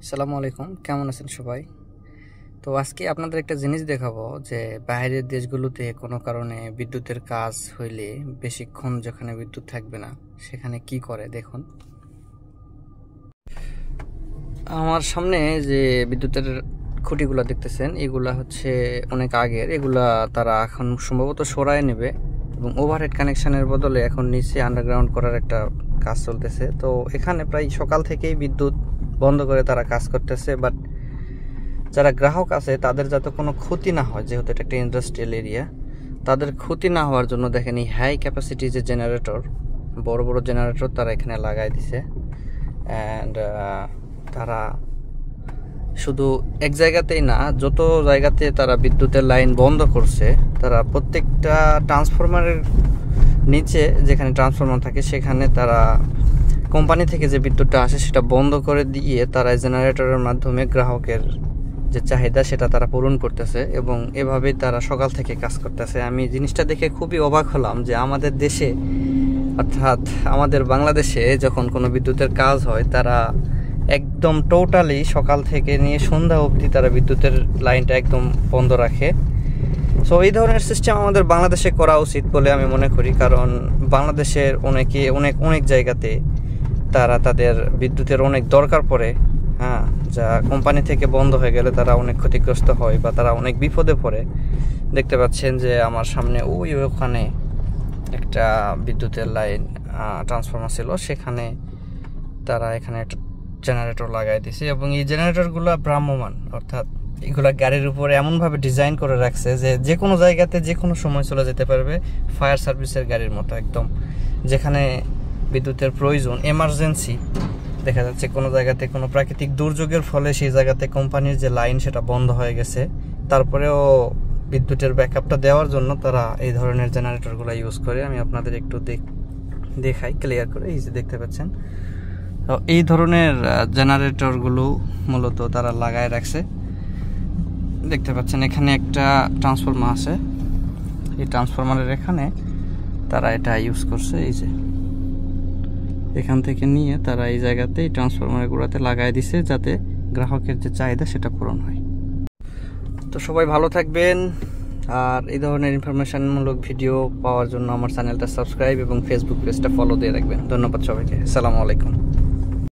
আসসালামু আলাইকুম, কেমন আছেন সবাই? তো আজকে আপনাদের একটা জিনিস দেখাবো যে বাইরের দেশগুলোতে কোনো কারণে বিদ্যুতের কাজ হইলে বেশিক্ষণ যেখানে বিদ্যুৎ থাকবে না সেখানে কি করে দেখুন। আমার সামনে যে বিদ্যুতের খুঁটিগুলো দেখতেছেন এগুলা হচ্ছে অনেক আগের, এগুলা তারা এখন সম্ভবত সরায় নেবে এবং ওভারহেড কানেকশনের বদলে এখন নিচে আন্ডারগ্রাউন্ড করার একটা কাজ চলতেছে। তো এখানে প্রায় সকাল থেকেই বিদ্যুৎ বন্ধ করে তারা কাজ করতেছে, বাট যারা গ্রাহক আছে তাদের যাতে কোনো ক্ষতি না হয়, যেহেতু এটা একটা ইন্ডাস্ট্রিয়াল এরিয়া, তাদের ক্ষতি না হওয়ার জন্য দেখেন এই হাই ক্যাপাসিটি যে জেনারেটর, বড় বড় জেনারেটর তারা এখানে লাগাই দিছে। অ্যান্ড তারা শুধু এক জায়গাতেই না, যত জায়গাতে তারা বিদ্যুতের লাইন বন্ধ করছে তারা প্রত্যেকটা ট্রান্সফরমারের নিচে যেখানে ট্রান্সফরমার থাকে সেখানে তারা কোম্পানি থেকে যে বিদ্যুৎটা আসে সেটা বন্ধ করে দিয়ে তারা জেনারেটরের মাধ্যমে গ্রাহকের যে চাহিদা সেটা তারা পূরণ করতেছে এবং এভাবেই তারা সকাল থেকে কাজ করতেছে। আমি জিনিসটা দেখে খুবই অবাক হলাম যে আমাদের দেশে, অর্থাৎ আমাদের বাংলাদেশে যখন কোনো বিদ্যুতের কাজ হয় তারা একদম টোটালি সকাল থেকে নিয়ে সন্ধ্যা অবধি তারা বিদ্যুতের লাইনটা একদম বন্ধ রাখে। সো এই ধরনের সিস্টেম আমাদের বাংলাদেশে করা উচিত বলে আমি মনে করি, কারণ বাংলাদেশের অনেক জায়গাতে তারা তাদের বিদ্যুতের অনেক দরকার পড়ে, যা কোম্পানি থেকে বন্ধ হয়ে গেলে তারা অনেক ক্ষতিগ্রস্ত হয় বা তারা অনেক বিপদে পড়ে। দেখতে পাচ্ছেন যে আমার সামনে ওখানে একটা বিদ্যুতের লাইন ট্রান্সফরমার ছিল, সেখানে তারা এখানে একটা জেনারেটর লাগাই দিয়েছে এবং এই জেনারেটরগুলো ভ্রাম্যমান, অর্থাৎ এগুলা গাড়ির উপরে এমনভাবে ডিজাইন করে রাখছে যে কোনো জায়গাতে যে কোনো সময় চলে যেতে পারবে, ফায়ার সার্ভিসের গাড়ির মতো একদম। যেখানে বিদ্যুতের প্রয়োজন, এমার্জেন্সি দেখা যাচ্ছে কোনো জায়গাতে কোনো প্রাকৃতিক দুর্যোগের ফলে সেই জায়গাতে কোম্পানির যে লাইন সেটা বন্ধ হয়ে গেছে, তারপরেও বিদ্যুতের ব্যাকআপটা দেওয়ার জন্য তারা এই ধরনের জেনারেটরগুলো ইউজ করে। আমি আপনাদের একটু দেখাই ক্লিয়ার করে। এই যে দেখতে পাচ্ছেন, এই ধরনের জেনারেটরগুলো মূলত তারা লাগায় রাখছে। দেখতে পাচ্ছেন এখানে একটা ট্রান্সফরমার আছে, এই ট্রান্সফরমারের এখানে তারা এটা ইউজ করছে। এই যে এখান থেকে নিয়ে তারা এই জায়গাতে এই ট্রান্সফরমারের গোড়াতে লাগাই দিছে যাতে গ্রাহকের যে চাহিদা সেটা পূরণ হয়। তো সবাই ভালো থাকবেন, আর এই ধরনের ইনফরমেশনমূলক ভিডিও পাওয়ার জন্য আমার চ্যানেলটা সাবস্ক্রাইব এবং ফেসবুক পেজটা ফলো দিয়ে রাখবেন। ধন্যবাদ সবাইকে, আসসালামু আলাইকুম।